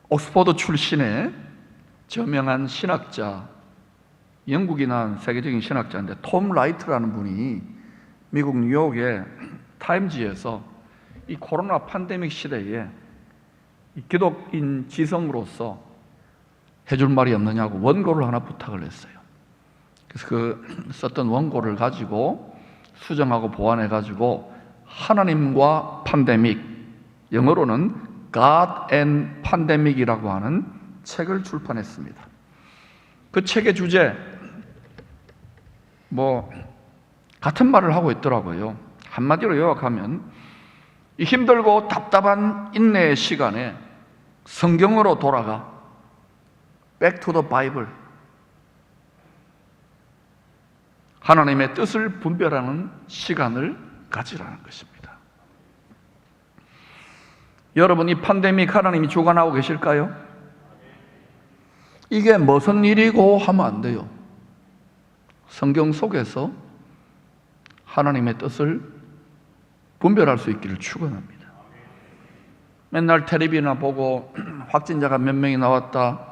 옥스퍼드 출신의 저명한 신학자, 영국이 낳은 세계적인 신학자인데 톰 라이트라는 분이 미국 뉴욕의 타임지에서 이 코로나 팬데믹 시대에 이 기독인 지성으로서 해줄 말이 없느냐고 원고를 하나 부탁을 했어요. 그래서 그 썼던 원고를 가지고 수정하고 보완해 가지고 하나님과 팬데믹, 영어로는 God and Pandemic이라고 하는 책을 출판했습니다. 그 책의 주제 같은 말을 하고 있더라고요. 한마디로 요약하면 이 힘들고 답답한 인내의 시간에 성경으로 돌아가 Back to the Bible, 하나님의 뜻을 분별하는 시간을 가지라는 것입니다. 여러분, 이 팬데믹 하나님이 주관하고 계실까요? 이게 무슨 일이고 하면 안 돼요. 성경 속에서 하나님의 뜻을 분별할 수 있기를 축원합니다. 맨날 텔레비나 보고 확진자가 몇 명이 나왔다,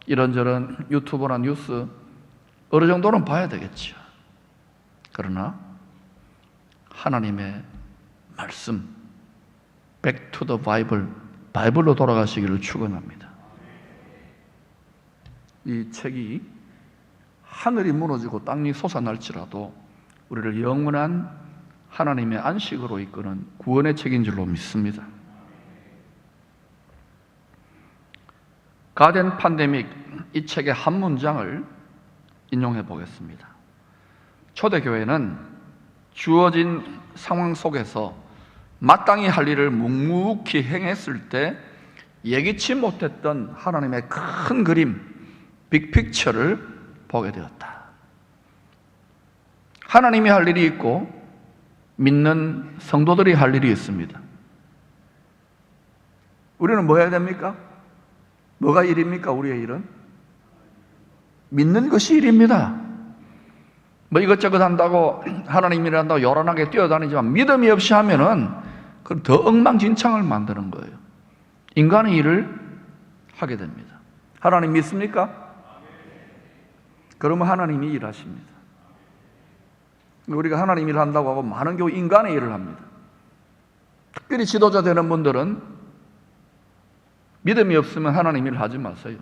이런저런 유튜브나 뉴스 어느 정도는 봐야 되겠죠. 그러나 하나님의 말씀, Back to the Bible, 바이블로 돌아가시기를 축원합니다. 이 책이 하늘이 무너지고 땅이 솟아날지라도 우리를 영원한 하나님의 안식으로 이끄는 구원의 책인 줄로 믿습니다. 가든 팬데믹, 이 책의 한 문장을 인용해 보겠습니다. 초대교회는 주어진 상황 속에서 마땅히 할 일을 묵묵히 행했을 때 예기치 못했던 하나님의 큰 그림, 빅픽처를 보게 되었다. 하나님이 할 일이 있고 믿는 성도들이 할 일이 있습니다. 우리는 뭐 해야 됩니까? 뭐가 일입니까? 우리의 일은? 믿는 것이 일입니다. 이것저것 한다고, 하나님 일 한다고 요란하게 뛰어다니지만 믿음이 없이 하면은 그럼 더 엉망진창을 만드는 거예요. 인간의 일을 하게 됩니다. 하나님 믿습니까? 그러면 하나님이 일하십니다. 우리가 하나님 일을 한다고 하고 많은 경우 인간의 일을 합니다. 특별히 지도자 되는 분들은 믿음이 없으면 하나님 일을 하지 마세요.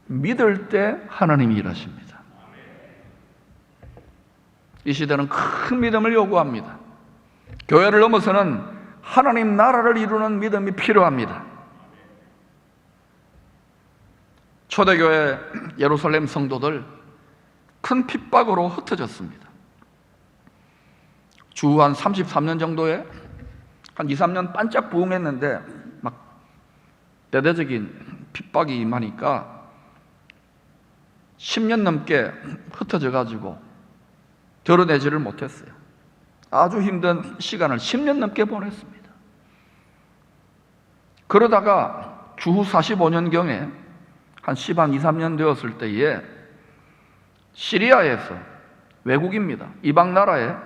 믿을 때 하나님이 일하십니다. 이 시대는 큰 믿음을 요구합니다. 교회를 넘어서는 하나님 나라를 이루는 믿음이 필요합니다. 초대교회 예루살렘 성도들 큰 핍박으로 흩어졌습니다. 주 한 33년 정도에 한 2, 3년 반짝 부흥했는데 막 대대적인 핍박이 임하니까 10년 넘게 흩어져 가지고 드러내지를 못했어요. 아주 힘든 시간을 10년 넘게 보냈습니다. 그러다가 주후 45년경에 한 2, 3년 되었을 때에 시리아에서, 외국입니다, 이방 나라의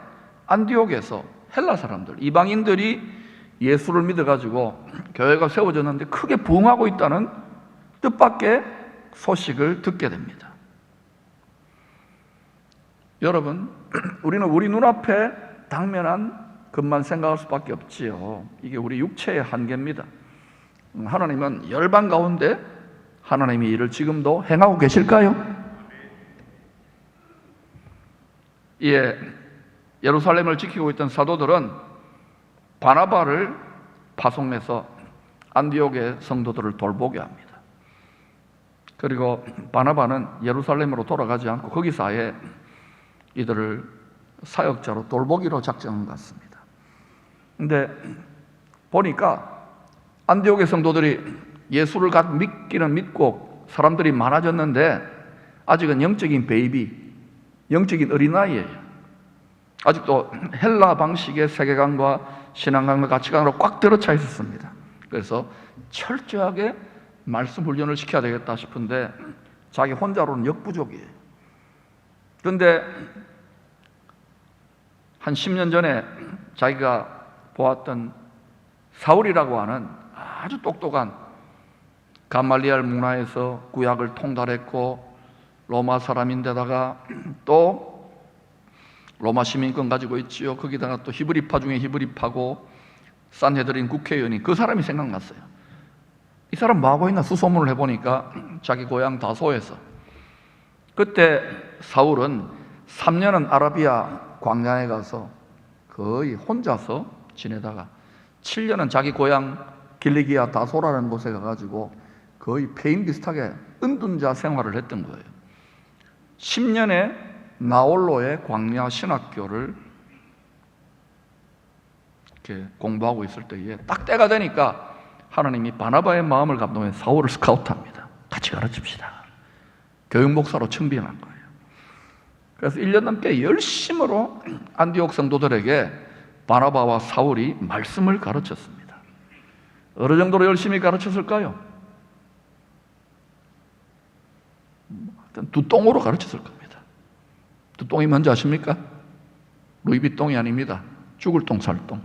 안디옥에서 헬라 사람들, 이방인들이 예수를 믿어가지고 교회가 세워졌는데 크게 부흥하고 있다는 뜻밖의 소식을 듣게 됩니다. 여러분, 우리는 우리 눈앞에 당면한 것만 생각할 수밖에 없지요. 이게 우리 육체의 한계입니다. 하나님은 열방 가운데 하나님이 이를 지금도 행하고 계실까요? 예, 예루살렘을 지키고 있던 사도들은 바나바를 파송해서 안디옥의 성도들을 돌보게 합니다. 그리고 바나바는 예루살렘으로 돌아가지 않고 거기서 아예 이들을 사역자로 돌보기로 작정한 것 같습니다. 근데 보니까 안디옥의 성도들이 예수를 믿기는 믿고 사람들이 많아졌는데 아직은 영적인 베이비, 영적인 어린아이예요. 아직도 헬라 방식의 세계관과 신앙관과 가치관으로 꽉 들어차 있었습니다. 그래서 철저하게 말씀 훈련을 시켜야 되겠다 싶은데 자기 혼자로는 역부족이에요. 그런데 한 10년 전에 자기가 보았던 사울이라고 하는 아주 똑똑한 가말리엘 문화에서 구약을 통달했고 로마 사람인데다가 또 로마 시민권 가지고 있지요. 거기다가 또 히브리파 중에 히브리파고 산헤드린 국회의원이 그 사람이 생각났어요. 이 사람 뭐 하고 있나 수소문을 해보니까 자기 고향 다소에서, 그때 사울은 3년은 아라비아 광야에 가서 거의 혼자서 지내다가 7년은 자기 고향 길리기아 다소라는 곳에 가가지고 거의 폐인 비슷하게 은둔자 생활을 했던 거예요. 10년에 나홀로의 광야 신학교를 이렇게 공부하고 있을 때에 딱 때가 되니까 하나님이 바나바의 마음을 감동해 사울을 스카우트합니다. 같이 가르칩시다. 교육 목사로 청빙한 거예요. 그래서 1년 넘게 열심으로 안디옥 성도들에게 바나바와 사울이 말씀을 가르쳤습니다. 어느 정도로 열심히 가르쳤을까요? 두 똥으로 가르쳤을 겁니다. 두 똥이 뭔지 아십니까? 루이비똥이 아닙니다. 죽을 똥, 살 똥.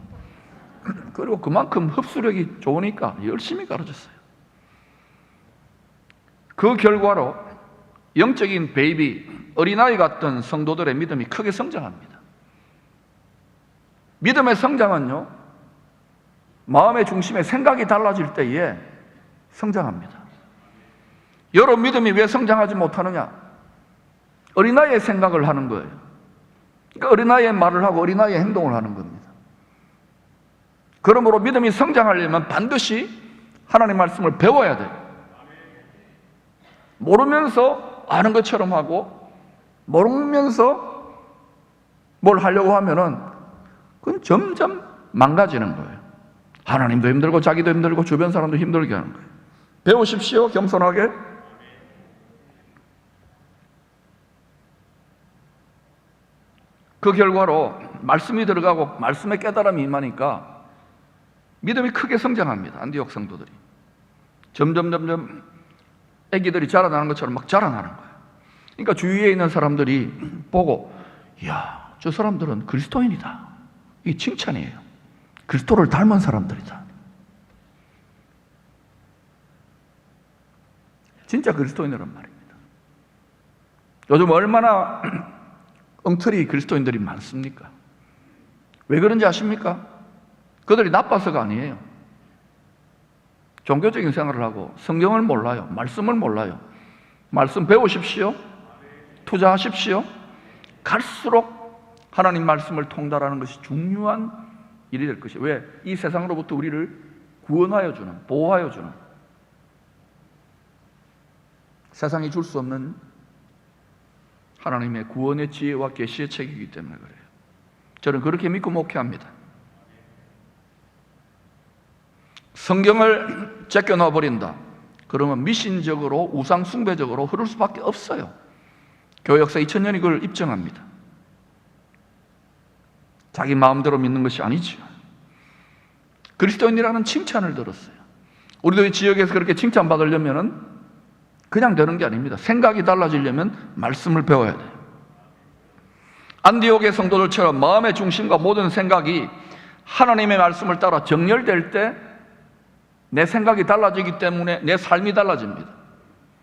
그리고 그만큼 흡수력이 좋으니까 열심히 가르쳤어요. 그 결과로 영적인 베이비, 어린아이 같던 성도들의 믿음이 크게 성장합니다. 믿음의 성장은요, 마음의 중심에 생각이 달라질 때에 성장합니다. 여러분 믿음이 왜 성장하지 못하느냐? 어린아이의 생각을 하는 거예요. 그러니까 어린아이의 말을 하고 어린아이의 행동을 하는 겁니다. 그러므로 믿음이 성장하려면 반드시 하나님의 말씀을 배워야 돼요. 모르면서 아는 것처럼 하고 모르면서 뭘 하려고 하면은 그건 점점 망가지는 거예요. 하나님도 힘들고 자기도 힘들고 주변 사람도 힘들게 하는 거예요. 배우십시오, 겸손하게. 그 결과로 말씀이 들어가고 말씀의 깨달음이 임하니까 믿음이 크게 성장합니다. 안디옥 성도들이 점점 애기들이 자라나는 것처럼 막 자라나는 거예요. 그러니까 주위에 있는 사람들이 보고, 이야, 저 사람들은 그리스도인이다. 이 칭찬이에요. 그리스도를 닮은 사람들이다. 진짜 그리스도인이란 말입니다. 요즘 얼마나 엉터리 그리스도인들이 많습니까? 왜 그런지 아십니까? 그들이 나빠서가 아니에요. 종교적인 생활을 하고 성경을 몰라요. 말씀을 몰라요. 말씀 배우십시오. 투자하십시오. 갈수록 하나님 말씀을 통달하는 것이 중요한 일이 될 것이에요. 왜? 이 세상으로부터 우리를 구원하여 주는, 보호하여 주는, 세상이 줄 수 없는 하나님의 구원의 지혜와 계시의 책이기 때문에 그래요. 저는 그렇게 믿고 목회합니다. 성경을 제껴놔 버린다. 그러면 미신적으로 우상 숭배적으로 흐를 수밖에 없어요. 교회 역사 2000년이 그걸 입증합니다. 자기 마음대로 믿는 것이 아니죠. 그리스도인이라는 칭찬을 들었어요. 우리도 이 지역에서 그렇게 칭찬받으려면 그냥 되는 게 아닙니다. 생각이 달라지려면 말씀을 배워야 돼요. 안디옥의 성도들처럼 마음의 중심과 모든 생각이 하나님의 말씀을 따라 정렬될 때 내 생각이 달라지기 때문에 내 삶이 달라집니다.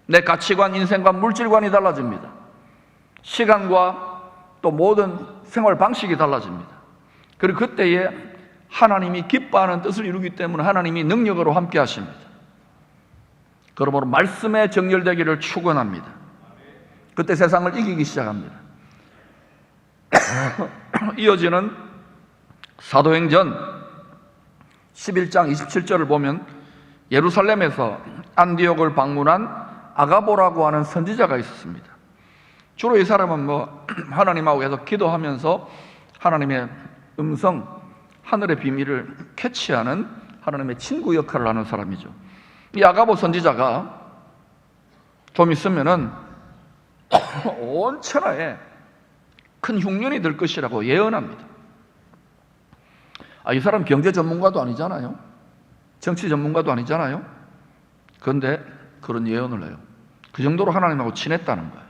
내 가치관, 인생관, 물질관이 달라집니다. 시간과 또 모든 생활 방식이 달라집니다. 그리고 그때에 하나님이 기뻐하는 뜻을 이루기 때문에 하나님이 능력으로 함께 하십니다. 그러므로 말씀의 정렬되기를 축원합니다. 그때 세상을 이기기 시작합니다. 이어지는 사도행전 11장 27절을 보면 예루살렘에서 안디옥을 방문한 아가보라고 하는 선지자가 있었습니다. 주로 이 사람은 하나님하고 계속 기도하면서 하나님의 음성, 하늘의 비밀을 캐치하는 하나님의 친구 역할을 하는 사람이죠. 이 아가보 선지자가 좀 있으면은 온 천하에 큰 흉년이 될 것이라고 예언합니다. 이 사람 경제 전문가도 아니잖아요. 정치 전문가도 아니잖아요. 그런데 그런 예언을 해요. 그 정도로 하나님하고 친했다는 거예요.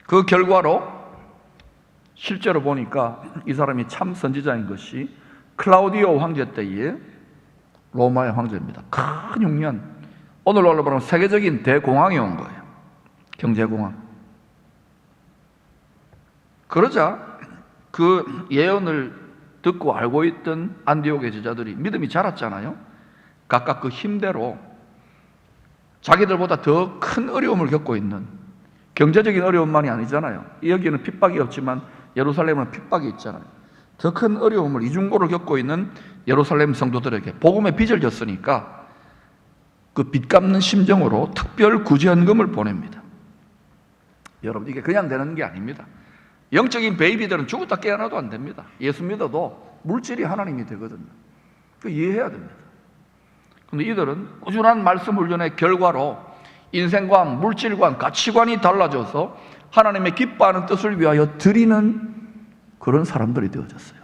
그 결과로 실제로 보니까 이 사람이 참 선지자인 것이 클라우디오 황제 때에 로마의 황제입니다. 큰 흉년, 오늘날로 보면 세계적인 대공황이 온 거예요. 경제공황. 그러자 그 예언을 듣고 알고 있던 안디옥의 제자들이 믿음이 자랐잖아요. 각각 그 힘대로 자기들보다 더 큰 어려움을 겪고 있는, 경제적인 어려움만이 아니잖아요. 여기는 핍박이 없지만 예루살렘은 핍박이 있잖아요. 더 큰 어려움을, 이중고를 겪고 있는 예루살렘 성도들에게 복음의 빚을 졌으니까 그 빚 갚는 심정으로 특별 구제연금을 보냅니다. 여러분, 이게 그냥 되는 게 아닙니다. 영적인 베이비들은 죽었다 깨어나도 안 됩니다. 예수 믿어도 물질이 하나님이 되거든요. 그 이해해야 됩니다. 그런데 이들은 꾸준한 말씀 훈련의 결과로 인생관, 물질관, 가치관이 달라져서 하나님의 기뻐하는 뜻을 위하여 드리는 그런 사람들이 되어졌어요.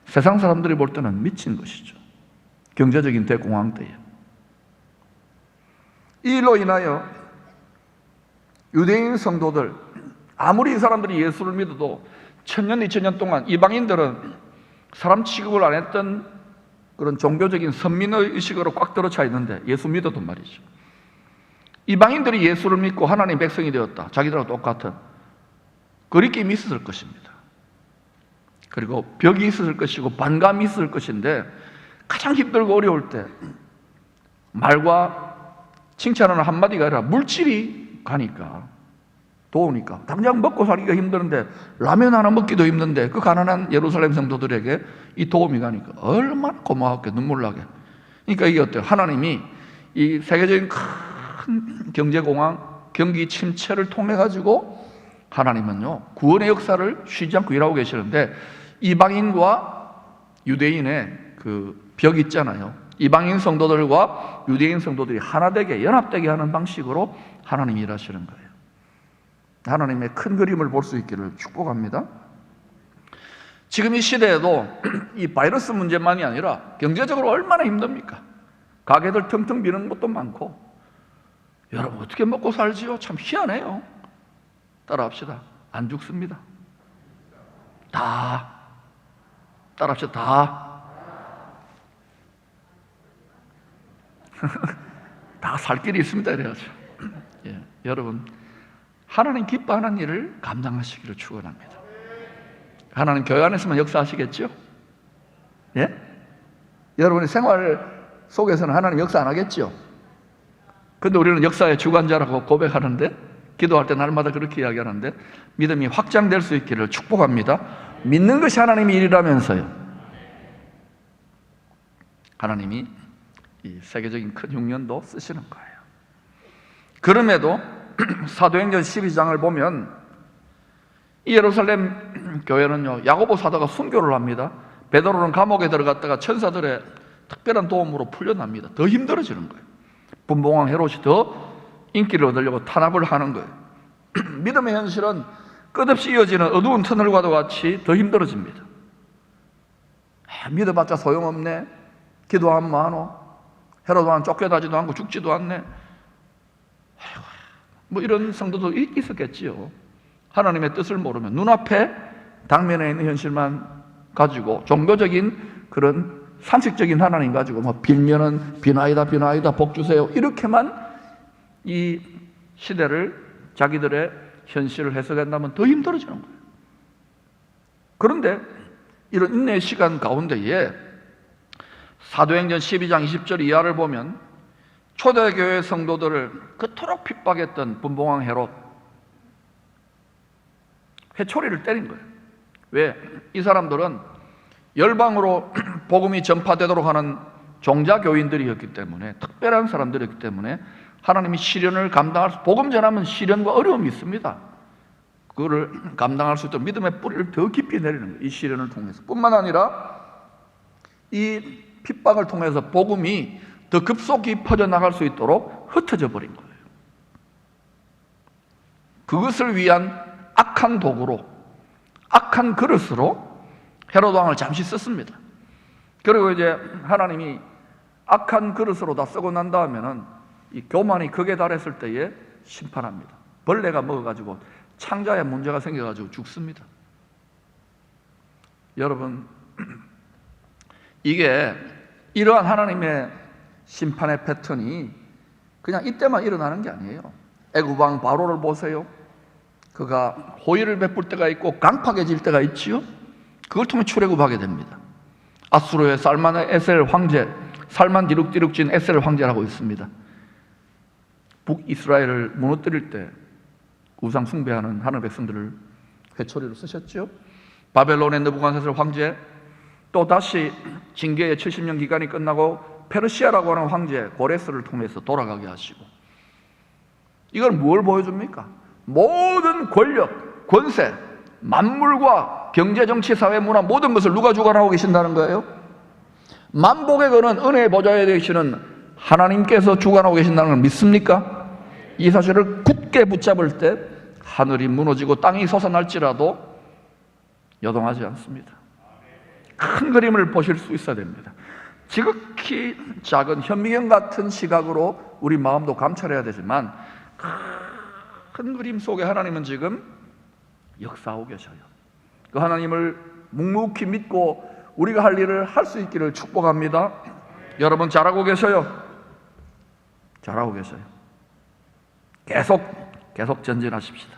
세상 사람들이 볼 때는 미친 것이죠. 경제적인 대공황 때에. 이 일로 인하여 유대인 성도들, 아무리 이 사람들이 예수를 믿어도 1000년, 2000년 동안 이방인들은 사람 취급을 안 했던 그런 종교적인 선민의 의식으로 꽉 들어차 있는데, 예수 믿어도 말이죠, 이방인들이 예수를 믿고 하나님의 백성이 되었다. 자기들하고 똑같은 거리낌이 있었을 것입니다. 그리고 벽이 있었을 것이고 반감이 있었을 것인데, 가장 힘들고 어려울 때 말과 칭찬하는 한마디가 아니라 물질이 가니까, 도우니까, 당장 먹고 살기가 힘드는데 라면 하나 먹기도 힘든데 그 가난한 예루살렘 성도들에게 이 도움이 가니까 얼마나 고마웠게, 눈물 나게. 그러니까 이게 어때요? 하나님이 이 세계적인 큰 경제공황, 경기 침체를 통해 가지고 하나님은요, 구원의 역사를 쉬지 않고 일하고 계시는데, 이방인과 유대인의 그 벽이 있잖아요. 이방인 성도들과 유대인 성도들이 하나 되게, 연합되게 하는 방식으로 하나님이 일하시는 거예요. 하나님의 큰 그림을 볼 수 있기를 축복합니다. 지금 이 시대에도 이 바이러스 문제만이 아니라 경제적으로 얼마나 힘듭니까? 가게들 텅텅 비는 것도 많고. 여러분, 어떻게 먹고 살지요? 참 희한해요. 따라합시다. 안 죽습니다. 다. 따라합시다. 다. 다 살 길이 있습니다. 이래야죠. 예, 여러분, 하나님 기뻐하는 일을 감당하시기를 축원합니다. 하나님 교회 안에서만 역사하시겠죠? 예? 여러분의 생활 속에서는 하나님 역사 안 하겠죠? 근데 우리는 역사의 주관자라고 고백하는데, 기도할 때 날마다 그렇게 이야기하는데, 믿음이 확장될 수 있기를 축복합니다. 믿는 것이 하나님의 일이라면서요. 하나님이 이 세계적인 큰 흉년도 쓰시는 거예요. 그럼에도 사도행전 12장을 보면 이 예루살렘 교회는요, 야고보 사도가 순교를 합니다. 베드로는 감옥에 들어갔다가 천사들의 특별한 도움으로 풀려납니다. 더 힘들어지는 거예요. 분봉왕 헤롯이 더 인기를 얻으려고 탄압을 하는 거예요. 믿음의 현실은 끝없이 이어지는 어두운 터널과도 같이 더 힘들어집니다. 믿어봤자 소용없네. 기도하면 뭐하노? 헤롯 왕 쫓겨나지도 않고 죽지도 않네. 뭐 이런 성도도 있었겠지요. 하나님의 뜻을 모르면 눈앞에 당면에 있는 현실만 가지고 종교적인 그런 상식적인 하나님 가지고 뭐 빌면은 비나이다 비나이다 복 주세요 이렇게만 이 시대를 자기들의 현실을 해석한다면 더 힘들어지는 거예요. 그런데 이런 인내의 시간 가운데에 사도행전 12장 20절 이하를 보면 초대교회 성도들을 그토록 핍박했던 분봉왕 헤롯, 회초리를 때린 거예요. 왜? 이 사람들은 열방으로 복음이 전파되도록 하는 종자교인들이었기 때문에, 특별한 사람들이었기 때문에 하나님이 시련을 감당할 수, 복음 전하면 시련과 어려움이 있습니다. 그거를 감당할 수 있도록 믿음의 뿌리를 더 깊이 내리는 거예요. 이 시련을 통해서. 뿐만 아니라 이 핍박을 통해서 복음이 더 급속히 퍼져나갈 수 있도록 흩어져 버린 거예요. 그것을 위한 악한 도구로, 악한 그릇으로 헤롯 왕을 잠시 썼습니다. 그리고 이제 하나님이 악한 그릇으로 다 쓰고 난 다음에는 이 교만이 극에 달했을 때에 심판합니다. 벌레가 먹어가지고 창자에 문제가 생겨가지고 죽습니다. 여러분, 이게 이러한 하나님의 심판의 패턴이 그냥 이때만 일어나는 게 아니에요. 애굽 왕 바로를 보세요. 그가 호의를 베풀 때가 있고 강팍해질 때가 있지요. 그걸 통해 출애굽하게 됩니다. 아수르의 살만의 에셀 황제, 살만 디룩디룩진 에셀 황제라고 있습니다. 북이스라엘을 무너뜨릴 때 우상 숭배하는 하늘 백성들을 회초리로 쓰셨죠. 바벨론의 느부갓네살 황제, 또 다시 징계의 70년 기간이 끝나고 페르시아라고 하는 황제 고레스를 통해서 돌아가게 하시고, 이걸 뭘 보여줍니까? 모든 권력, 권세, 만물과 경제, 정치, 사회, 문화 모든 것을 누가 주관하고 계신다는 거예요? 만복의 근원 은혜의 보좌에 계시는 하나님께서 주관하고 계신다는 걸 믿습니까? 이 사실을 굳게 붙잡을 때 하늘이 무너지고 땅이 솟아날지라도 여동하지 않습니다. 큰 그림을 보실 수 있어야 됩니다. 지극히 작은 현미경 같은 시각으로 우리 마음도 감찰해야 되지만, 큰 그림 속에 하나님은 지금 역사하고 계셔요. 그 하나님을 묵묵히 믿고 우리가 할 일을 할 수 있기를 축복합니다. 여러분 잘하고 계셔요. 잘하고 계셔요. 계속 전진하십시다.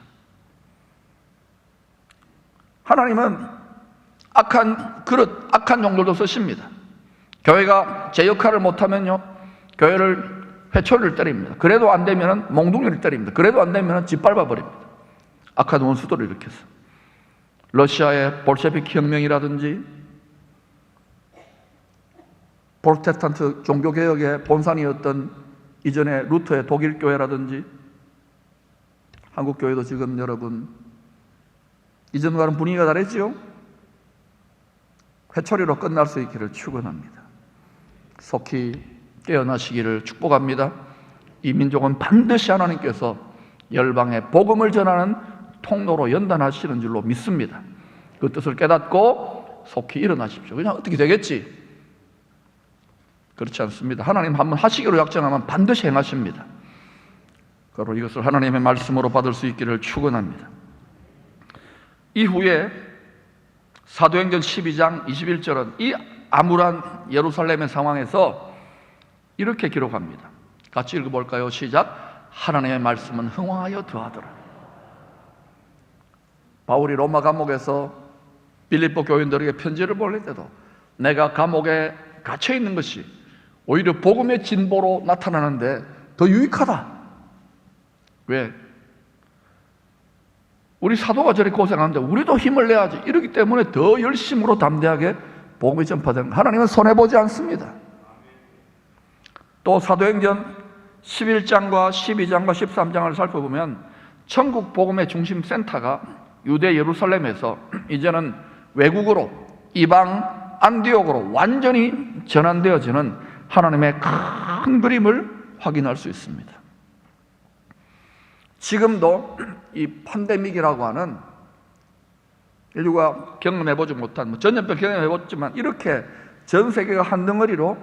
하나님은 악한 그릇, 악한 종들도 쓰십니다. 교회가 제 역할을 못하면요, 교회를 회초리를 때립니다. 그래도 안 되면 몽둥이를 때립니다. 그래도 안 되면 짓밟아 버립니다. 악한 원수들을 일으켜서. 러시아의 볼셰비키 혁명이라든지 프로테스탄트 종교개혁의 본산이었던 이전의 루터의 독일 교회라든지 한국 교회도 지금 여러분 이전과는 분위기가 다르지요? 회초리로 끝날 수 있기를 축원합니다. 속히 깨어나시기를 축복합니다. 이 민족은 반드시 하나님께서 열방에 복음을 전하는 통로로 연단하시는 줄로 믿습니다. 그 뜻을 깨닫고 속히 일어나십시오. 그냥 어떻게 되겠지? 그렇지 않습니다. 하나님 한번 하시기로 약정하면 반드시 행하십니다. 그리고 이것을 하나님의 말씀으로 받을 수 있기를 축원합니다. 이후에 사도행전 12장 21절은 이 암울한 예루살렘의 상황에서 이렇게 기록합니다. 같이 읽어볼까요? 시작. 하나님의 말씀은 흥왕하여 더하더라. 바울이 로마 감옥에서 빌립보 교인들에게 편지를 보낼 때도 내가 감옥에 갇혀 있는 것이 오히려 복음의 진보로 나타나는데 더 유익하다. 왜? 우리 사도가 저렇게 고생하는데 우리도 힘을 내야지. 이러기 때문에 더 열심으로 담대하게 복음이 전파된, 하나님은 손해보지 않습니다. 또 사도행전 11장과 12장과 13장을 살펴보면 천국 복음의 중심 센터가 유대 예루살렘에서 이제는 외국으로, 이방 안디옥으로 완전히 전환되어지는 하나님의 큰 그림을 확인할 수 있습니다. 지금도 이 팬데믹이라고 하는 인류가 경험해보지 못한, 전염병 경험해봤지만 이렇게 전 세계가 한 덩어리로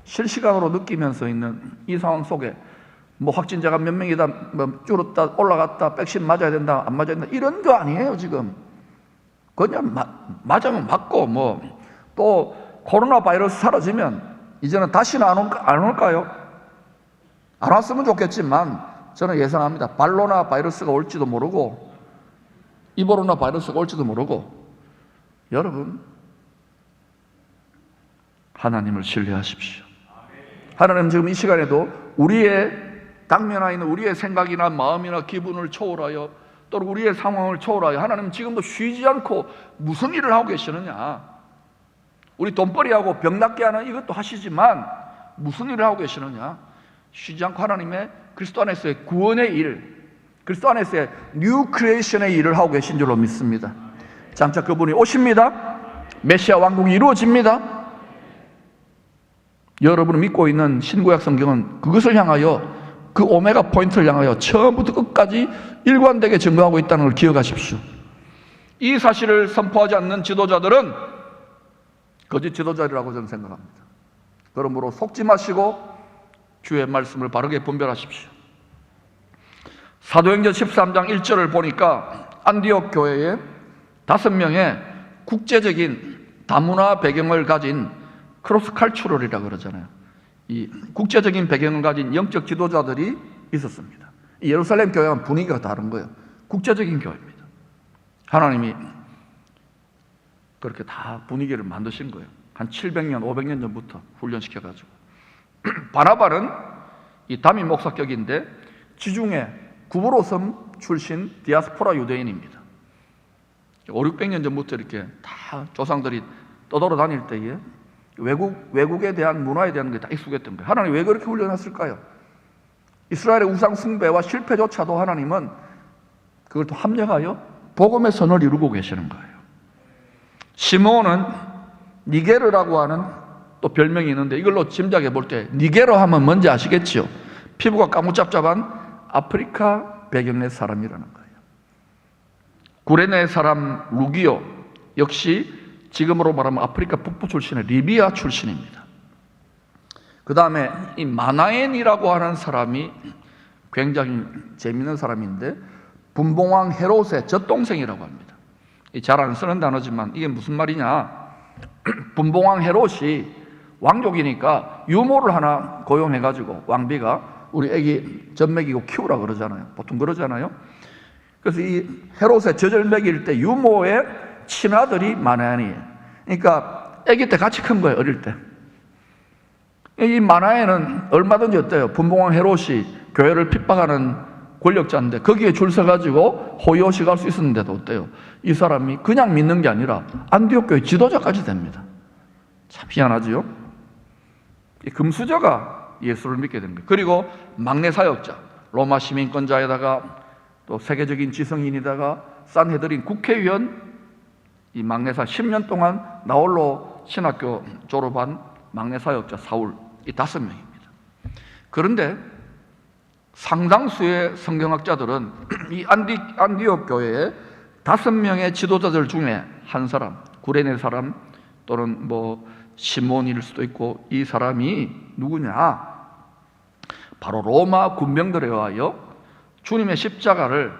실시간으로 느끼면서 있는 이 상황 속에 확진자가 몇 명이다, 줄었다, 올라갔다, 백신 맞아야 된다, 안 맞아야 된다, 이런 거 아니에요. 지금 그냥 맞으면 맞고, 또 코로나 바이러스 사라지면 이제는 다시는 안 올까요? 안 왔으면 좋겠지만 저는 예상합니다. 발로나 바이러스가 올지도 모르고 이보로나 바이러스가 올지도 모르고. 여러분, 하나님을 신뢰하십시오. 하나님 지금 이 시간에도 우리의 당면하에 있는 우리의 생각이나 마음이나 기분을 초월하여, 또 우리의 상황을 초월하여 하나님 지금도 쉬지 않고 무슨 일을 하고 계시느냐. 우리 돈벌이하고 병 낫게 하는 이것도 하시지만 무슨 일을 하고 계시느냐. 쉬지 않고 하나님의 그리스도 안에서의 구원의 일, 그리스도 안에서의 뉴 크리에이션의 일을 하고 계신 줄로 믿습니다. 장차 그분이 오십니다. 메시아 왕국이 이루어집니다. 여러분이 믿고 있는 신구약 성경은 그것을 향하여, 그 오메가 포인트를 향하여 처음부터 끝까지 일관되게 증거하고 있다는 걸 기억하십시오. 이 사실을 선포하지 않는 지도자들은 거짓 지도자라고 저는 생각합니다. 그러므로 속지 마시고 주의 말씀을 바르게 분별하십시오. 사도행전 13장 1절을 보니까 안디옥 교회에 5명의 국제적인 다문화 배경을 가진 크로스 칼추럴이라고 그러잖아요. 이 국제적인 배경을 가진 영적 지도자들이 있었습니다. 이 예루살렘 교회와는 분위기가 다른 거예요. 국제적인 교회입니다. 하나님이 그렇게 다 분위기를 만드신 거예요. 한 700년, 500년 전부터 훈련시켜가지고. 바나바는 이 담임 목사격인데 지중해 구브로섬 출신 디아스포라 유대인입니다. 5, 600년 전부터 이렇게 다 조상들이 떠돌아다닐 때에 외국에 대한 문화에 대한 게 다 익숙했던 거예요. 하나님 왜 그렇게 훈련했을까요? 이스라엘의 우상 숭배와 실패조차도 하나님은 그걸 또 합력하여 복음의 선을 이루고 계시는 거예요. 시므온은 니게르라고 하는 또 별명이 있는데 이걸로 짐작해 볼 때 니게르 하면 뭔지 아시겠죠? 피부가 까무잡잡한 아프리카 배경의 사람이라는 거예요. 구레네 사람 루기오 역시 지금으로 말하면 아프리카 북부 출신의 리비아 출신입니다. 그 다음에 이 마나엔이라고 하는 사람이 굉장히 재미있는 사람인데 분봉왕 헤롯의 젖동생이라고 합니다. 잘 안 쓰는 단어지만 이게 무슨 말이냐? 분봉왕 헤롯이 왕족이니까 유모를 하나 고용해가지고 왕비가 우리 애기 젖 먹이고 키우라 그러잖아요. 보통 그러잖아요. 그래서 이 헤롯의 젖을 먹일 때 유모의 친아들이 마나엔이에요. 그러니까 애기 때 같이 큰 거예요. 어릴 때. 이 마나엔은 얼마든지 어때요? 분봉왕 헤롯이 교회를 핍박하는 권력자인데 거기에 줄 서가지고 호의호식 할 수 있었는데도 어때요? 이 사람이 그냥 믿는 게 아니라 안디옥 교회 지도자까지 됩니다. 참 희한하지요? 이 금수저가 예수를 믿게 된 거예요. 그리고 막내 사역자, 로마 시민권자에다가 또 세계적인 지성인이다가 산헤드린 국회의원, 이 막내사 10년 동안 나홀로 신학교 졸업한 막내 사역자 사울, 이 5명입니다. 그런데 상당수의 성경학자들은 이 안디옥 교회의 5명의 지도자들 중에 한 사람, 구레네 사람 또는 뭐 시몬일 수도 있고 이 사람이 누구냐? 바로 로마 군병들에 의하여 주님의 십자가를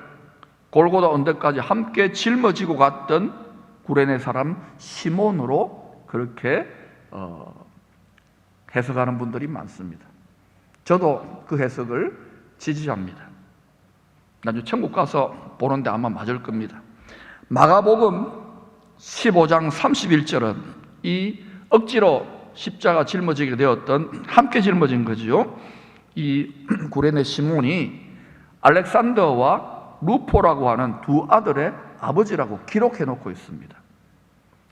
골고다 언덕까지 함께 짊어지고 갔던 구레네 사람 시몬으로 그렇게 해석하는 분들이 많습니다. 저도 그 해석을 지지합니다. 나중에 천국 가서 보는데 아마 맞을 겁니다. 마가복음 15장 31절은 이 억지로 십자가 짊어지게 되었던 함께 짊어진 거죠. 이 구레네 시몬이 알렉산더와 루포라고 하는 두 아들의 아버지라고 기록해 놓고 있습니다.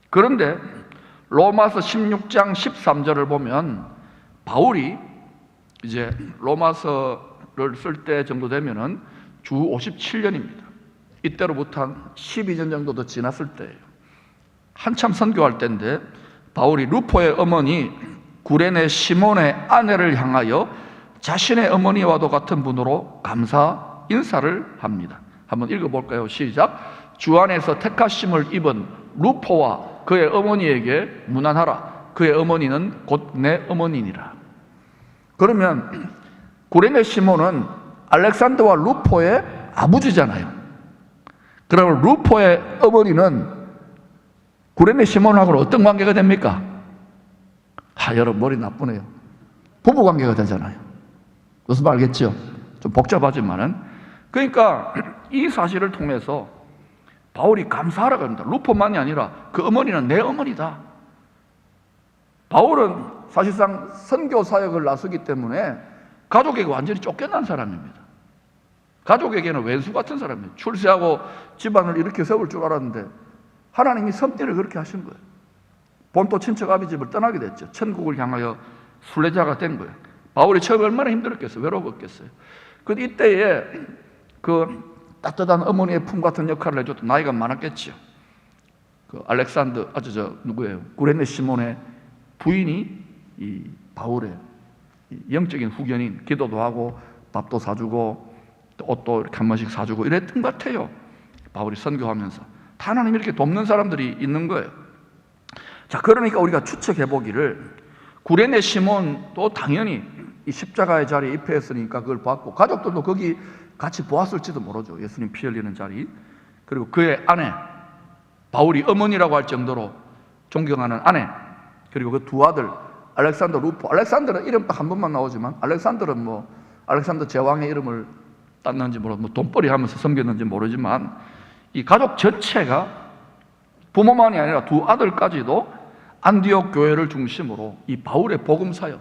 그런데 로마서 16장 13절을 보면 바울이 이제 로마서를 쓸 때 정도 되면은 주 57년입니다. 이때로부터 한 12년 정도 더 지났을 때예요. 한참 선교할 때인데 바울이 루포의 어머니 구레네 시몬의 아내를 향하여 자신의 어머니와도 같은 분으로 감사 인사를 합니다. 한번 읽어볼까요? 시작. 주 안에서 택하심을 입은 루포와 그의 어머니에게 문안하라. 그의 어머니는 곧 내 어머니니라. 그러면 구레네 시몬은 알렉산더와 루포의 아버지잖아요. 그러면 루포의 어머니는 구레네 시몬하고는 어떤 관계가 됩니까? 여러분 머리 나쁘네요. 부부 관계가 되잖아요. 무슨 말 알겠죠? 좀 복잡하지만은. 그러니까 이 사실을 통해서 바울이 감사하라고 합니다. 루포만이 아니라 그 어머니는 내 어머니다. 바울은 사실상 선교 사역을 나서기 때문에 가족에게 완전히 쫓겨난 사람입니다. 가족에게는 왼수 같은 사람이에요. 출세하고 집안을 이렇게 세울 줄 알았는데 하나님이 섭리를 그렇게 하신 거예요. 본토 친척 아비 집을 떠나게 됐죠. 천국을 향하여 순례자가 된 거예요. 바울이 처음에 얼마나 힘들었겠어요. 외로웠겠어요. 근데 이때에 그 따뜻한 어머니의 품 같은 역할을 해줬던 나이가 많았겠죠. 그 알렉산더, 누구예요? 구레네 시몬의 부인이 이 바울의 영적인 후견인, 기도도 하고 밥도 사주고 옷도 이렇게 한 번씩 사주고 이랬던 것 같아요. 바울이 선교하면서 다 하나님 이렇게 돕는 사람들이 있는 거예요. 자, 그러니까 우리가 추측해 보기를 구레네 시몬도 당연히 이 십자가의 자리에 입회했으니까 그걸 봤고 가족들도 거기 같이 보았을지도 모르죠. 예수님 피 흘리는 자리. 그리고 그의 아내, 바울이 어머니라고 할 정도로 존경하는 아내, 그리고 그 두 아들 알렉산더 루포. 알렉산더는 이름 딱 한 번만 나오지만 알렉산더는 뭐 알렉산더 제왕의 이름을 땄는지 뭐 돈벌이 하면서 섬겼는지 모르지만 이 가족 전체가 부모만이 아니라 두 아들까지도 안디옥 교회를 중심으로 이 바울의 복음 사역,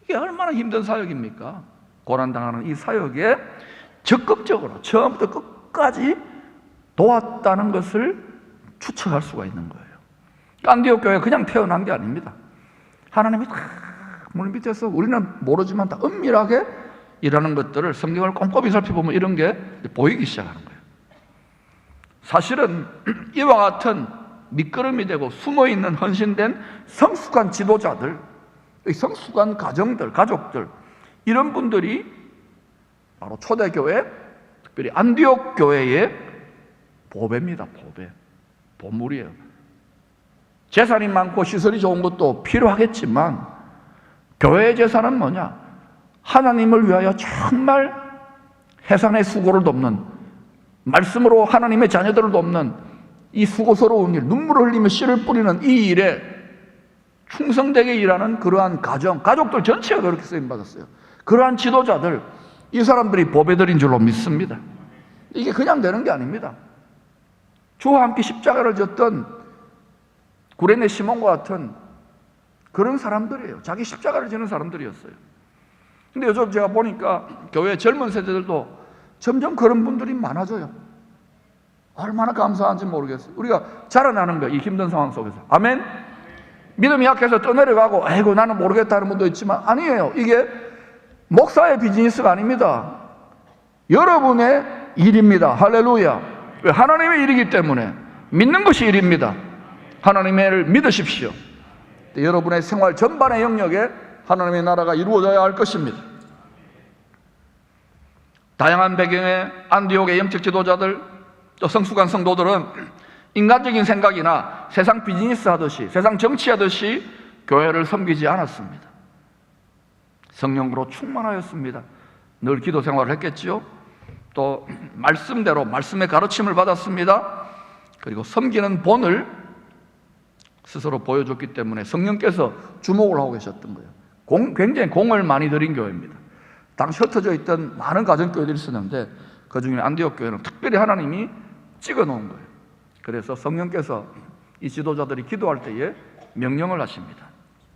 이게 얼마나 힘든 사역입니까? 고난당하는 이 사역에 적극적으로 처음부터 끝까지 도왔다는 것을 추측할 수가 있는 거예요. 안디옥 교회가 그냥 태어난 게 아닙니다. 하나님이 다 물 밑에서 우리는 모르지만 다 은밀하게 일하는 것들을 성경을 꼼꼼히 살펴보면 이런 게 보이기 시작하는 거예요. 사실은 이와 같은 밑거름이 되고 숨어있는 헌신된 성숙한 지도자들, 성숙한 가정들, 가족들, 이런 분들이 바로 초대교회, 특별히 안디옥 교회의 보배입니다. 보배, 보물이에요. 재산이 많고 시설이 좋은 것도 필요하겠지만 교회의 재산은 뭐냐? 하나님을 위하여 정말 해산의 수고를 돕는, 말씀으로 하나님의 자녀들을 돕는 이 수고스러운 일, 눈물을 흘리며 씨를 뿌리는 이 일에 충성되게 일하는 그러한 가족들 전체가 그렇게 쓰임받았어요. 그러한 지도자들, 이 사람들이 보배들인 줄로 믿습니다. 이게 그냥 되는 게 아닙니다. 주와 함께 십자가를 졌던 구레네 시몬과 같은 그런 사람들이에요. 자기 십자가를 지는 사람들이었어요. 근데 요즘 제가 보니까 교회 젊은 세대들도 점점 그런 분들이 많아져요. 얼마나 감사한지 모르겠어요. 우리가 자라나는 거예요, 이 힘든 상황 속에서. 아멘? 믿음이 약해서 떠내려가고 아이고 나는 모르겠다는 분도 있지만 아니에요. 이게 목사의 비즈니스가 아닙니다. 여러분의 일입니다. 할렐루야. 왜? 하나님의 일이기 때문에 믿는 것이 일입니다. 하나님의 일을 믿으십시오. 여러분의 생활 전반의 영역에 하나님의 나라가 이루어져야 할 것입니다. 다양한 배경의 안디옥의 영적 지도자들, 또 성숙한 성도들은 인간적인 생각이나 세상 비즈니스 하듯이, 세상 정치하듯이 교회를 섬기지 않았습니다. 성령으로 충만하였습니다. 늘 기도 생활을 했겠지요. 또 말씀대로 말씀의 가르침을 받았습니다. 그리고 섬기는 본을 스스로 보여줬기 때문에 성령께서 주목을 하고 계셨던 거예요. 굉장히 공을 많이 들인 교회입니다. 당시 흩어져 있던 많은 가정교회들이 있었는데 그 중에 안디옥 교회는 특별히 하나님이 찍어 놓은 거예요. 그래서 성령께서 이 지도자들이 기도할 때에 명령을 하십니다.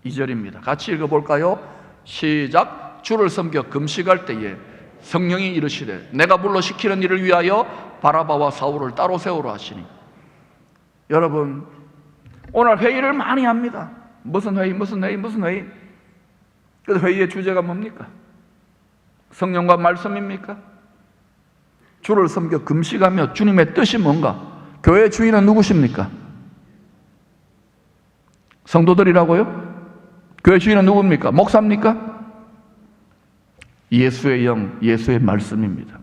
2절입니다. 같이 읽어볼까요? 시작. 주를 섬겨 금식할 때에 성령이 이르시되 내가 불러 시키는 일을 위하여 바라바와 사울을 따로 세우라 하시니. 여러분, 오늘 회의를 많이 합니다. 무슨 회의, 무슨 회의, 무슨 회의. 그래서 회의의 주제가 뭡니까? 성령과 말씀입니까? 주를 섬겨 금식하며 주님의 뜻이 뭔가? 교회 주인은 누구십니까? 성도들이라고요? 교회 주인은 누굽니까? 목사입니까? 예수의 영, 예수의 말씀입니다.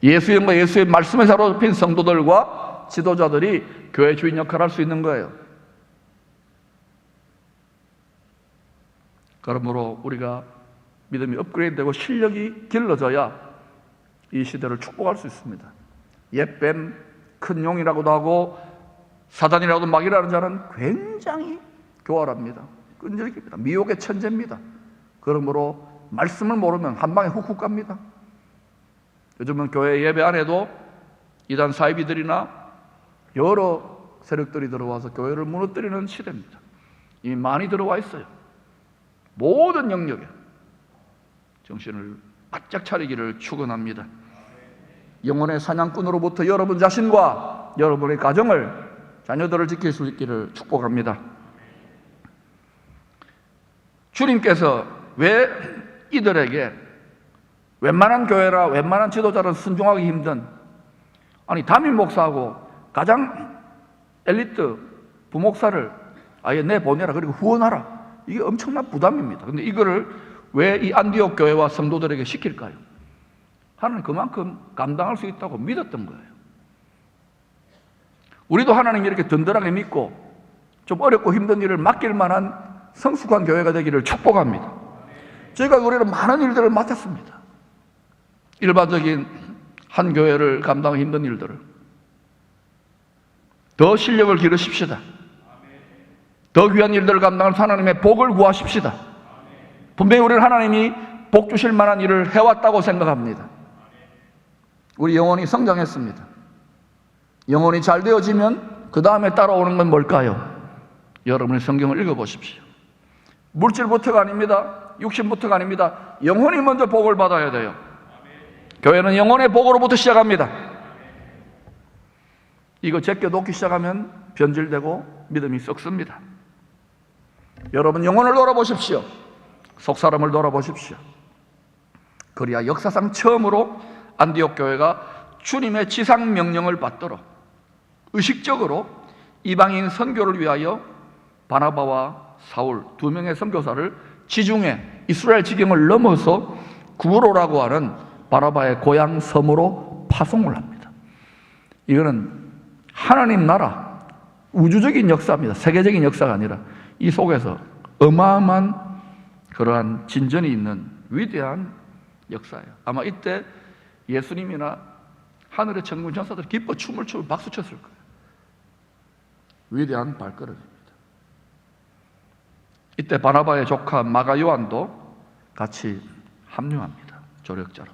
예수의 영과 예수의 말씀에 사로잡힌 성도들과 지도자들이 교회 주인 역할을 할 수 있는 거예요. 그러므로 우리가 믿음이 업그레이드되고 실력이 길러져야 이 시대를 축복할 수 있습니다. 옛뱀, 큰 용이라고도 하고 사단이라고도 막이라는 자는 굉장히 교활합니다. 끈질깁니다. 미혹의 천재입니다. 그러므로 말씀을 모르면 한 방에 훅훅 갑니다. 요즘은 교회 예배 안에도 이단 사이비들이나 여러 세력들이 들어와서 교회를 무너뜨리는 시대입니다. 이미 많이 들어와 있어요. 모든 영역에 정신을 바짝 차리기를 축원합니다. 영혼의 사냥꾼으로부터 여러분 자신과 여러분의 가정을, 자녀들을 지킬 수 있기를 축복합니다. 주님께서 왜 이들에게 웬만한 교회라 웬만한 지도자는 순종하기 힘든, 아니 담임 목사하고 가장 엘리트 부목사를 아예 내보내라, 그리고 후원하라, 이게 엄청난 부담입니다. 근데 이거를 왜 이 안디옥 교회와 성도들에게 시킬까요? 하나님 그만큼 감당할 수 있다고 믿었던 거예요. 우리도 하나님 이렇게 든든하게 믿고 좀 어렵고 힘든 일을 맡길 만한 성숙한 교회가 되기를 축복합니다. 저희가 우리는 많은 일들을 맡았습니다. 일반적인 한 교회를 감당하기 힘든 일들을 더 실력을 기르십시다. 더 귀한 일들을 감당할 하나님의 복을 구하십시다. 분명히 우리는 하나님이 복 주실 만한 일을 해왔다고 생각합니다. 우리 영혼이 성장했습니다. 영혼이 잘 되어지면 그 다음에 따라오는 건 뭘까요? 여러분의 성경을 읽어보십시오. 물질부터가 아닙니다. 육신부터가 아닙니다. 영혼이 먼저 복을 받아야 돼요. 교회는 영혼의 복으로부터 시작합니다. 이거 제껴놓기 시작하면 변질되고 믿음이 썩습니다. 여러분 영혼을 돌아보십시오. 속사람을 돌아보십시오. 그래야 역사상 처음으로 안디옥 교회가 주님의 지상 명령을 받도록 의식적으로 이방인 선교를 위하여 바나바와 사울 두 명의 선교사를 지중해 이스라엘 지경을 넘어서 구로라고 하는 바나바의 고향 섬으로 파송을 합니다. 이거는 하나님 나라 우주적인 역사입니다. 세계적인 역사가 아니라 이 속에서 어마어마한 그러한 진전이 있는 위대한 역사예요. 아마 이때 예수님이나 하늘의 천군 천사들이 기뻐 춤을 추고 박수 쳤을 거예요. 위대한 발걸음입니다. 이때 바나바의 조카 마가 요한도 같이 합류합니다. 조력자로.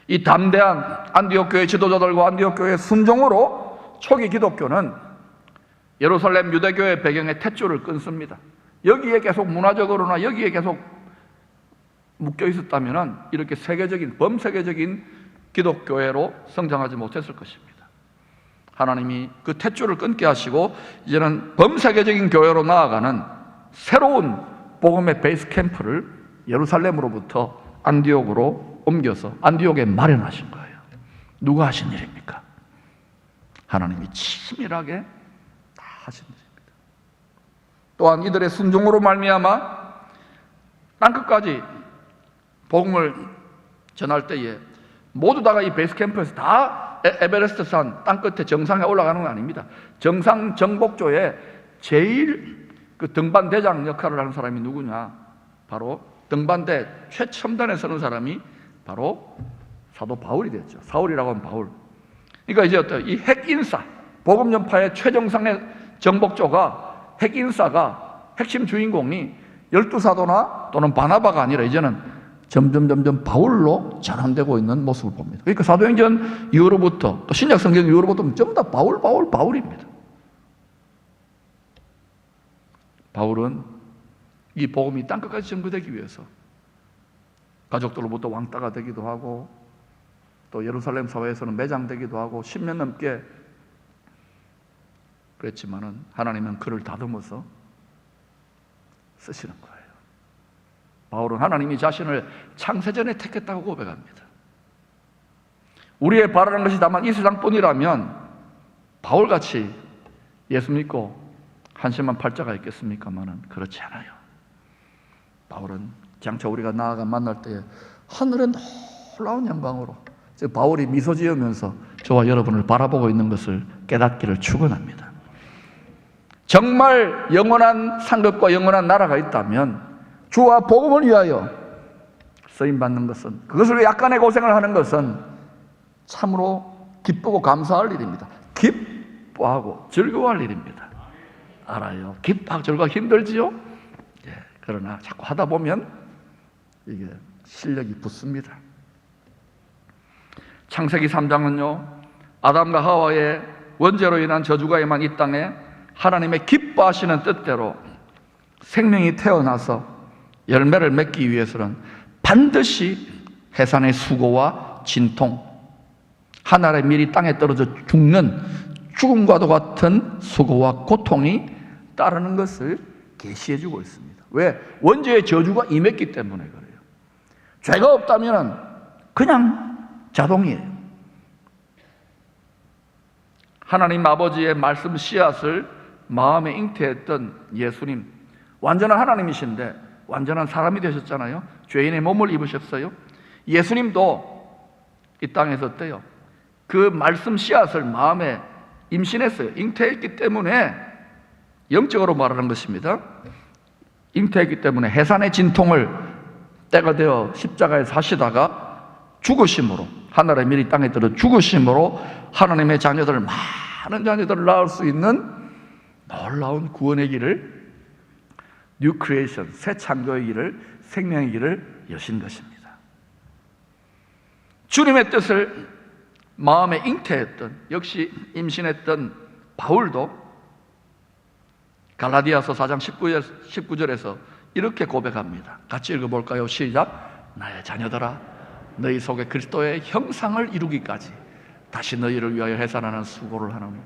이 담대한 안디옥 교회 지도자들과 안디옥 교회의 순종으로 초기 기독교는 예루살렘 유대교의 배경에 탯줄을 끊습니다. 여기에 계속 문화적으로나 여기에 계속 묶여 있었다면 이렇게 세계적인 범세계적인 기독교회로 성장하지 못했을 것입니다. 하나님이 그 탯줄을 끊게 하시고 이제는 범세계적인 교회로 나아가는 새로운 복음의 베이스 캠프를 예루살렘으로부터 안디옥으로 옮겨서 안디옥에 마련하신 거예요. 누가 하신 일입니까? 하나님이 치밀하게 다 하신 일입니다. 또한 이들의 순종으로 말미암아 땅끝까지 복음을 전할 때에 모두 다가 이 베이스 캠프에서 다 에베레스트 산 땅끝에 정상에 올라가는 건 아닙니다. 정상 정복조에 제일 그 등반대장 역할을 하는 사람이 누구냐? 바로 등반대 최첨단에 서는 사람이 바로 사도 바울이 됐죠. 사울이라고 하면 바울. 그러니까 이제 어때요? 이 핵인사, 복음 전파의 최정상의 정복조가 핵인사가 핵심 주인공이 12사도나 또는 바나바가 아니라 이제는 점점 바울로 전환되고 있는 모습을 봅니다. 그러니까 사도행전 이후로부터 또 신약 성경 이후로부터 전부 다 바울입니다. 바울은 이 복음이 땅끝까지 전거되기 위해서 가족들로부터 왕따가 되기도 하고 또 예루살렘 사회에서는 매장되기도 하고 10년 넘게 그랬지만은 하나님은 그를 다듬어서 쓰시는 거예요. 바울은 하나님이 자신을 창세전에 택했다고 고백합니다. 우리의 바라는 것이 다만 이 세상뿐이라면 바울같이 예수 믿고 한심한 팔자가 있겠습니까마는 그렇지 않아요. 바울은 장차 우리가 나아가 만날 때에 하늘의 놀라운 영광으로 바울이 미소 지으면서 저와 여러분을 바라보고 있는 것을 깨닫기를 축원합니다. 정말 영원한 상급과 영원한 나라가 있다면 주와 복음을 위하여 쓰임받는 것은, 그것을 위해 약간의 고생을 하는 것은 참으로 기쁘고 감사할 일입니다. 기뻐하고 즐거워할 일입니다. 알아요. 기뻐하고 즐거워하기 힘들지요? 예, 그러나 자꾸 하다 보면 이게 실력이 붙습니다. 창세기 3장은요 아담과 하와의 원죄로 인한 저주가 임한 이 땅에 하나님의 기뻐하시는 뜻대로 생명이 태어나서 열매를 맺기 위해서는 반드시 해산의 수고와 진통, 한 알의 밀이 땅에 떨어져 죽는 죽음과도 같은 수고와 고통이 따르는 것을 계시해 주고 있습니다. 왜? 원죄의 저주가 임했기 때문에 그래요. 죄가 없다면 그냥 자동이에요. 하나님 아버지의 말씀 씨앗을 마음에 잉태했던 예수님, 완전한 하나님이신데 완전한 사람이 되셨잖아요. 죄인의 몸을 입으셨어요. 예수님도 이 땅에서 어때요? 그 말씀 씨앗을 마음에 임신했어요. 잉태했기 때문에, 영적으로 말하는 것입니다. 잉태했기 때문에 해산의 진통을 때가 되어 십자가에 사시다가 죽으심으로, 하늘의 밀이 땅에 들어 죽으심으로 하나님의 자녀들, 많은 자녀들을 낳을 수 있는 놀라운 구원의 길을 뉴 크리에이션, 새 창조의 길을, 생명의 길을 여신 것입니다. 주님의 뜻을 마음에 잉태했던, 역시 임신했던 바울도 갈라디아서 4장 19절에서 이렇게 고백합니다. 같이 읽어볼까요? 시작. 나의 자녀들아, 너희 속에 그리스도의 형상을 이루기까지 다시 너희를 위하여 해산하는 수고를 하노니.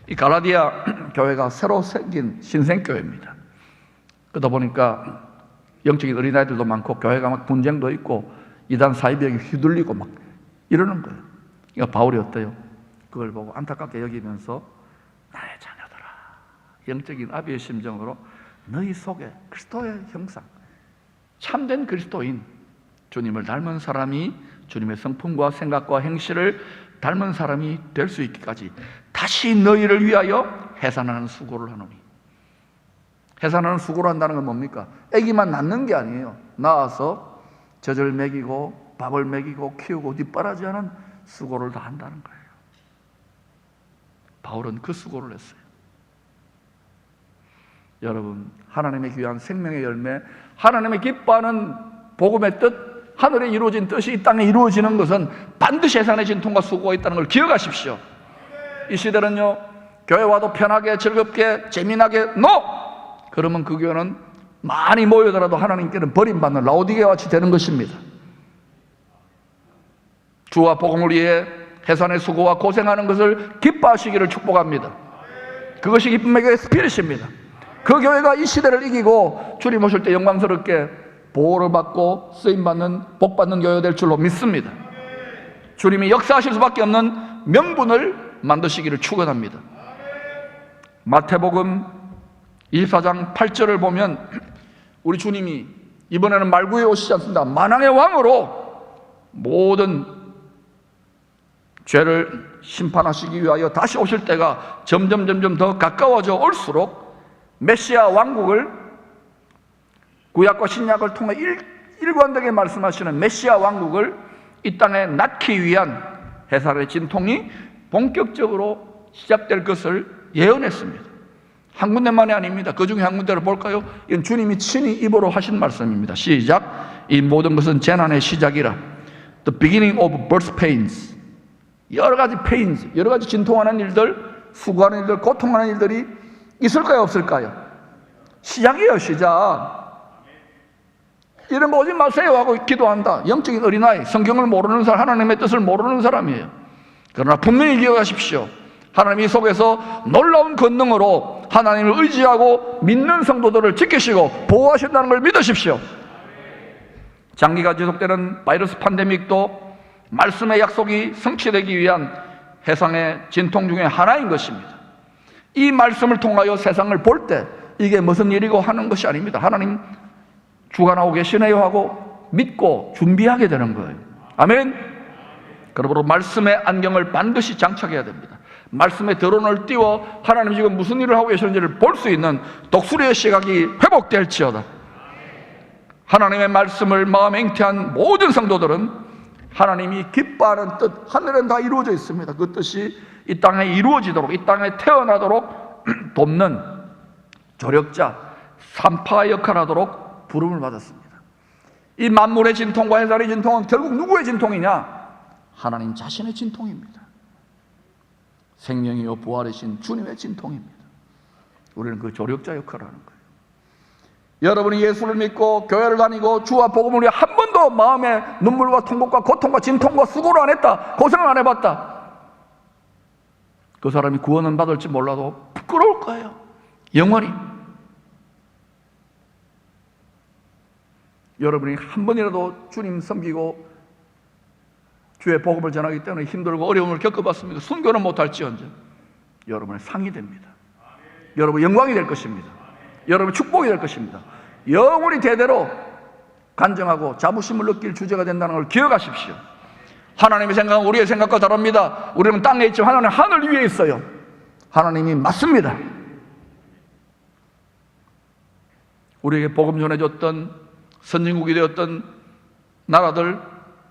이 갈라디아 교회가 새로 생긴 신생교회입니다. 그러다 보니까 영적인 어린아이들도 많고 교회가 막 분쟁도 있고 이단 사이비에게 휘둘리고 막 이러는 거예요. 그러니까 바울이 어때요? 그걸 보고 안타깝게 여기면서 나의 자녀들아, 영적인 아비의 심정으로 너희 속에 그리스도의 형상, 참된 그리스도인, 주님을 닮은 사람이 주님의 성품과 생각과 행실을 닮은 사람이 될 수 있기까지 다시 너희를 위하여 해산하는 수고를 하노니. 해산하는 수고를 한다는 건 뭡니까? 아기만 낳는 게 아니에요. 낳아서 젖을 먹이고 밥을 먹이고 키우고 뒷바라지하는 수고를 다 한다는 거예요. 바울은 그 수고를 했어요. 여러분, 하나님의 귀한 생명의 열매, 하나님의 기뻐하는 복음의 뜻, 하늘에 이루어진 뜻이 이 땅에 이루어지는 것은 반드시 해산의 진통과 수고가 있다는 걸 기억하십시오. 이 시대는요, 교회 와도 편하게 즐겁게 재미나게 그러면 그 교회는 많이 모여더라도 하나님께는 버림받는 라오디게와 같이 되는 것입니다. 주와 복음을 위해 해산의 수고와 고생하는 것을 기뻐하시기를 축복합니다. 그것이 기쁨의 교회 스피릿입니다. 그 교회가 이 시대를 이기고 주님 오실 때 영광스럽게 보호를 받고 쓰임받는 복받는 교회가 될 줄로 믿습니다. 주님이 역사하실 수밖에 없는 명분을 만드시기를 축원합니다. 마태복음 24장 8절을 보면 우리 주님이 이번에는 말구에 오시지 않습니다. 만왕의 왕으로 모든 죄를 심판하시기 위하여 다시 오실 때가 점점 더 가까워져 올수록 메시아 왕국을, 구약과 신약을 통해 일관되게 말씀하시는 메시아 왕국을 이 땅에 낳기 위한 해산의 진통이 본격적으로 시작될 것을 예언했습니다. 한 군데만이 아닙니다. 그 중에 한 군데를 볼까요? 이건 주님이 친히 입으로 하신 말씀입니다. 시작. 이 모든 것은 재난의 시작이라. The beginning of birth pains. 여러 가지 pains, 여러 가지 진통하는 일들, 수고하는 일들, 고통하는 일들이 있을까요, 없을까요? 시작이에요, 시작. 이런 거 오지 마세요 하고 기도한다. 영적인 어린아이, 성경을 모르는 사람, 하나님의 뜻을 모르는 사람이에요. 그러나 분명히 기억하십시오. 하나님 이 속에서 놀라운 권능으로 하나님을 의지하고 믿는 성도들을 지키시고 보호하신다는 걸 믿으십시오. 장기가 지속되는 바이러스 팬데믹도 말씀의 약속이 성취되기 위한 해상의 진통 중에 하나인 것입니다. 이 말씀을 통하여 세상을 볼 때 이게 무슨 일이고 하는 것이 아닙니다. 하나님 주관하고 계시네요 하고 믿고 준비하게 되는 거예요. 아멘. 그러므로 말씀의 안경을 반드시 장착해야 됩니다. 말씀의 드론을 띄워 하나님 지금 무슨 일을 하고 계시는지를 볼 수 있는 독수리의 시각이 회복될지어다. 하나님의 말씀을 마음에 잉태한 모든 성도들은 하나님이 기뻐하는 뜻, 하늘은 다 이루어져 있습니다. 그 뜻이 이 땅에 이루어지도록, 이 땅에 태어나도록 돕는 조력자, 산파 역할하도록 부름을 받았습니다. 이 만물의 진통과 해산의 진통은 결국 누구의 진통이냐? 하나님 자신의 진통입니다. 생명이요 부활이신 주님의 진통입니다. 우리는 그 조력자 역할을 하는 거예요. 여러분이 예수를 믿고 교회를 다니고 주와 복음을 위해 한 번도 마음에 눈물과 통곡과 고통과 진통과 수고를 안 했다, 고생을 안 해봤다, 그 사람이 구원은 받을지 몰라도 부끄러울 거예요. 영원히. 여러분이 한 번이라도 주님 섬기고 주의 복음을 전하기 때문에 힘들고 어려움을 겪어봤습니다. 순교는 못할지언정 여러분의 상이 됩니다. 여러분 영광이 될 것입니다. 여러분 축복이 될 것입니다. 영원히 대대로 간증하고 자부심을 느낄 주제가 된다는 걸 기억하십시오. 하나님의 생각은 우리의 생각과 다릅니다. 우리는 땅에 있지만 하나님 하늘 위에 있어요. 하나님이 맞습니다. 우리에게 복음 전해줬던 선진국이 되었던 나라들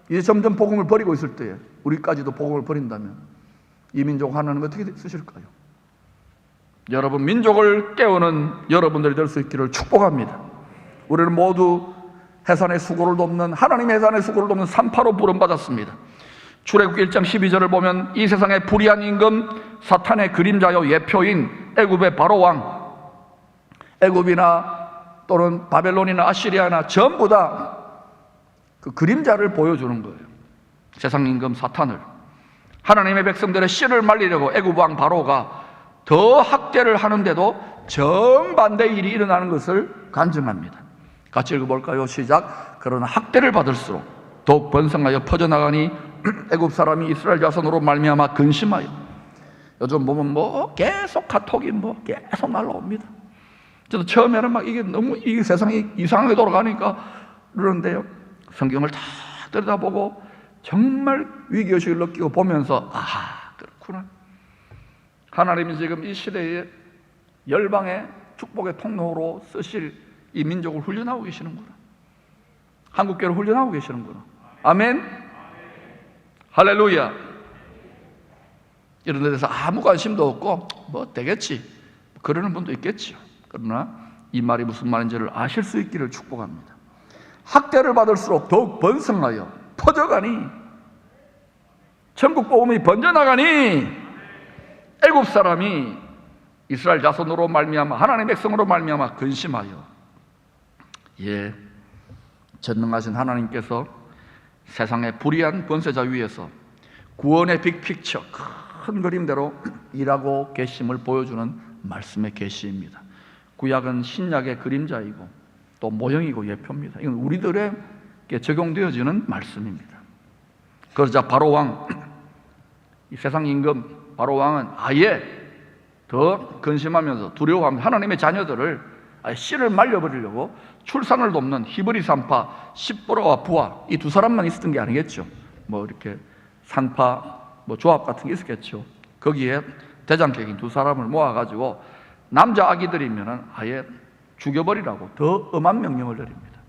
이제 점점 복음을 버리고 있을 때에 우리까지도 복음을 버린다면 이 민족 하나님 어떻게 쓰실까요? 여러분 민족을 깨우는 여러분들이 될 수 있기를 축복합니다. 우리는 모두 해산의 수고를 돕는, 하나님의 해산의 수고를 돕는 산파로 부름받았습니다. 출애굽기 1장 12절을 보면 이 세상의 불의한 임금 사탄의 그림자요 예표인 애굽의 바로왕, 애굽이나 또는 바벨론이나 아시리아나 전부 다 그 그림자를 보여주는 거예요. 세상 임금 사탄을. 하나님의 백성들의 씨를 말리려고 애굽 왕 바로가 더 학대를 하는데도 정반대의 일이 일어나는 것을 간증합니다. 같이 읽어볼까요? 시작. 그러나 학대를 받을수록 더욱 번성하여 퍼져나가니 애굽 사람이 이스라엘 자손으로 말미암아 근심하여. 요즘 보면 계속 카톡이 계속 날라옵니다. 저도 처음에는 이게 너무 이 세상이 이상하게 돌아가니까 그러는데요, 성경을 다 들여다보고 정말 위기의식을 느끼고 보면서 그렇구나. 하나님이 지금 이 시대에 열방의 축복의 통로로 쓰실 이 민족을 훈련하고 계시는구나. 한국교회를 훈련하고 계시는구나. 아멘. 할렐루야. 이런 데 대해서 아무 관심도 없고 되겠지 그러는 분도 있겠죠. 그러나 이 말이 무슨 말인지를 아실 수 있기를 축복합니다. 학대를 받을수록 더욱 번성하여 퍼져가니, 천국 복음이 번져나가니 애굽 사람이 이스라엘 자손으로 말미암아, 하나님의 백성으로 말미암아 근심하여. 전능하신 하나님께서 세상의 불의한 권세자 위에서 구원의 빅픽처, 큰 그림대로 일하고 계심을 보여주는 말씀의 계시입니다. 구약은 신약의 그림자이고 또 모형이고 예표입니다. 이건 우리들에게 적용되어지는 말씀입니다. 그러자 바로왕, 이 세상 임금 바로왕은 아예 더 근심하면서 두려워하면서 하나님의 자녀들을 아예 씨를 말려버리려고 출산을 돕는 히브리 산파 십보라와 부하, 이 두 사람만 있었던 게 아니겠죠. 이렇게 산파 조합 같은 게 있었겠죠. 거기에 대장격인 두 사람을 모아가지고 남자 아기들이면 아예 죽여버리라고 더 엄한 명령을 내립니다.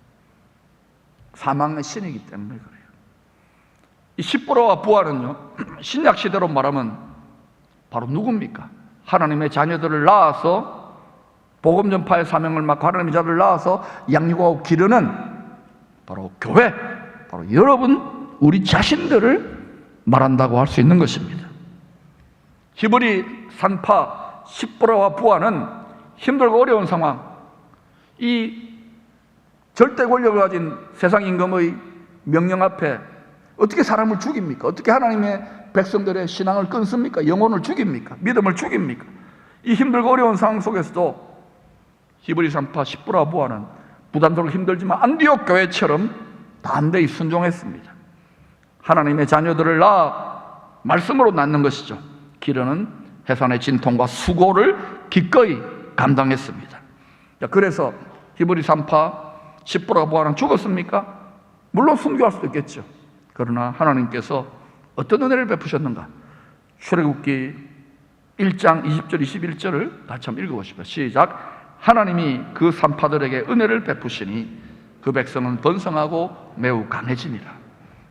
사망의 신이기 때문에 그래요. 이 십보라와 부하는요, 신약 시대로 말하면 바로 누굽니까? 하나님의 자녀들을 낳아서 복음 전파의 사명을 맡고 하나님의 자녀들을 낳아서 양육하고 기르는 바로 교회, 바로 여러분, 우리 자신들을 말한다고 할 수 있는 것입니다. 히브리 산파 십보라와 부하는 힘들고 어려운 상황, 이 절대 권력을 가진 세상 임금의 명령 앞에 어떻게 사람을 죽입니까? 어떻게 하나님의 백성들의 신앙을 끊습니까? 영혼을 죽입니까? 믿음을 죽입니까? 이 힘들고 어려운 상황 속에서도 히브리 산파 십보라 부하는 부담스럽고 힘들지만 안디옥 교회처럼 담대히 순종했습니다. 하나님의 자녀들을 낳아 말씀으로 낳는 것이죠. 기르는 해산의 진통과 수고를 기꺼이 감당했습니다. 그래서 히브리 산파 십보라 부하는 죽었습니까? 물론 순교할 수도 있겠죠. 그러나 하나님께서 어떤 은혜를 베푸셨는가? 출애굽기 1장 20절 21절을 같이 한번 읽어보십시오. 시작. 하나님이 그 산파들에게 은혜를 베푸시니 그 백성은 번성하고 매우 강해지니라.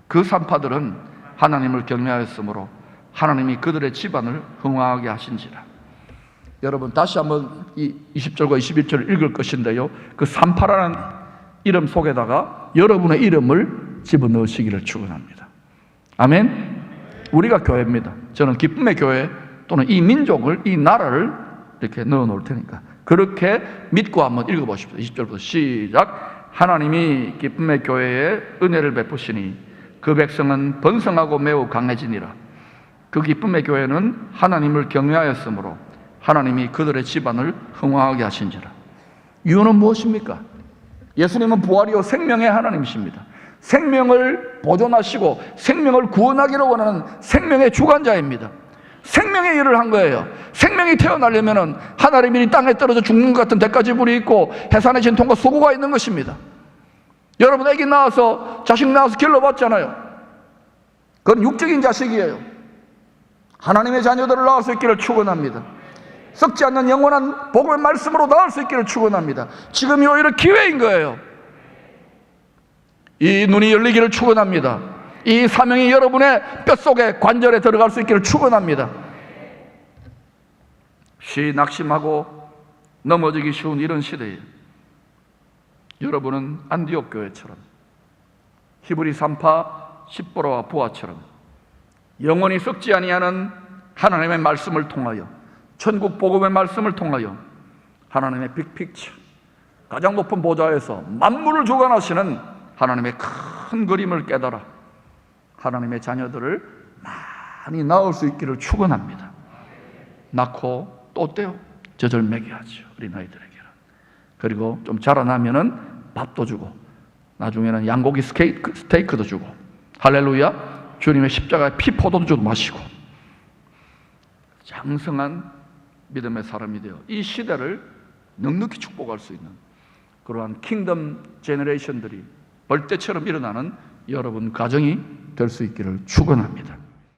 그 산파들은 하나님을 경외하였으므로 하나님이 그들의 집안을 흥왕하게 하신지라. 여러분 다시 한번 이 20절과 21절을 읽을 것인데요, 그 산파라는 이름 속에다가 여러분의 이름을 집어넣으시기를 축원합니다. 아멘. 우리가 교회입니다. 저는 기쁨의 교회 또는 이 민족을, 이 나라를 이렇게 넣어 놓을 테니까 그렇게 믿고 한번 읽어보십시오. 20절부터 시작. 하나님이 기쁨의 교회에 은혜를 베푸시니 그 백성은 번성하고 매우 강해지니라. 그 기쁨의 교회는 하나님을 경외하였으므로 하나님이 그들의 집안을 흥왕하게 하신지라. 이유는 무엇입니까? 예수님은 부활이요 생명의 하나님이십니다. 생명을 보존하시고 생명을 구원하기를 원하는 생명의 주관자입니다. 생명의 일을 한 거예요. 생명이 태어나려면 하나님이 이 땅에 떨어져 죽는 것 같은 대가지불이 있고 해산의 진통과 소고가 있는 것입니다. 여러분 애기 낳아서 자식 낳아서 길러봤잖아요. 그건 육적인 자식이에요. 하나님의 자녀들을 낳을 수 있기를 축원합니다. 썩지 않는 영원한 복음의 말씀으로 낳을 수 있기를 축원합니다. 지금이 오히려 기회인 거예요. 이 눈이 열리기를 축원합니다. 이 사명이 여러분의 뼛속에 관절에 들어갈 수 있기를 축원합니다. 쉬 낙심하고 넘어지기 쉬운 이런 시대에 여러분은 안디옥 교회처럼 히브리 산파 십보라와 부하처럼 영원히 썩지 아니하는 하나님의 말씀을 통하여, 천국 복음의 말씀을 통하여 하나님의 빅픽처, 가장 높은 보좌에서 만물을 주관하시는 하나님의 큰 그림을 깨달아 하나님의 자녀들을 많이 낳을 수 있기를 축원합니다. 낳고 또 어때요? 젖을 먹여 하죠, 어린아이들에게는. 그리고 좀 자라나면은 밥도 주고 나중에는 양고기 스테이크도 주고, 할렐루야, 주님의 십자가의 피포도도 주고 마시고 장성한 믿음의 사람이 되어 이 시대를 넉넉히 축복할 수 있는 그러한 킹덤 제너레이션들이 벌떼처럼 일어나는 여러분 가정이 될 수 있기를 축원합니다.